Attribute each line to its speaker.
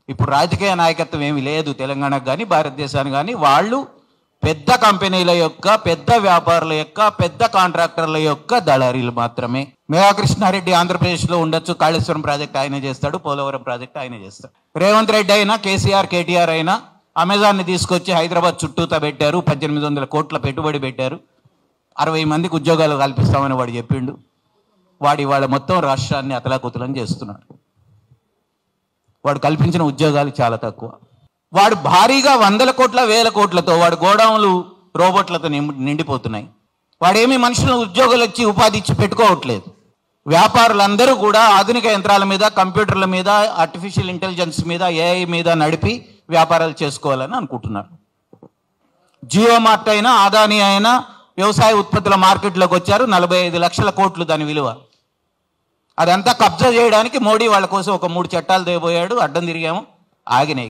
Speaker 1: ఇప్పుడు రాజకీయ నాయకత్వం ఏమి లేదు తెలంగాణకు కానీ భారతదేశానికి కానీ. వాళ్ళు పెద్ద కంపెనీల యొక్క, పెద్ద వ్యాపారుల యొక్క, పెద్ద కాంట్రాక్టర్ల యొక్క దళారీలు మాత్రమే. మేఘా కృష్ణారెడ్డి ఆంధ్రప్రదేశ్లో ఉండొచ్చు, కాళేశ్వరం ప్రాజెక్ట్ ఆయనే చేస్తాడు, పోలవరం ప్రాజెక్ట్ ఆయనే చేస్తాడు. రేవంత్ రెడ్డి అయినా, కేసీఆర్ కేటీఆర్ అయినా అమెజాన్ని తీసుకొచ్చి హైదరాబాద్ చుట్టూతా పెట్టారు, 1800 కోట్ల పెట్టుబడి పెట్టారు, 60 మందికి ఉద్యోగాలు కల్పిస్తామని వాడు చెప్పిండు. వాడు ఇవాళ మొత్తం రాష్ట్రాన్ని అతలాకుతలం చేస్తున్నాడు. వాడు కల్పించిన ఉద్యోగాలు చాలా తక్కువ. వాడు భారీగా 100 కోట్ల 1000 కోట్లతో వాడు గోడౌన్లు రోబోట్లతో నిండిపోతున్నాయి. వాడేమీ మనుషులను ఉద్యోగాలు ఇచ్చి ఉపాధి ఇచ్చి పెట్టుకోవట్లేదు. వ్యాపారులందరూ కూడా ఆధునిక యంత్రాల మీద, కంప్యూటర్ల మీద, ఆర్టిఫిషియల్ ఇంటెలిజెన్స్ మీద, ఏఐ మీద నడిపి వ్యాపారాలు చేసుకోవాలని అనుకుంటున్నారు. జియో మార్ట్ అయినా, అదానీ అయినా వ్యవసాయ ఉత్పత్తుల మార్కెట్లోకి వచ్చారు. 45 లక్షల కోట్లు దాని విలువ. అదంతా కబ్జా చేయడానికి మోడీ వాళ్ళ కోసం ఒక 3 చట్టాలు తేబోయాడు. అడ్డం తిరిగాము, ఆగినాయి.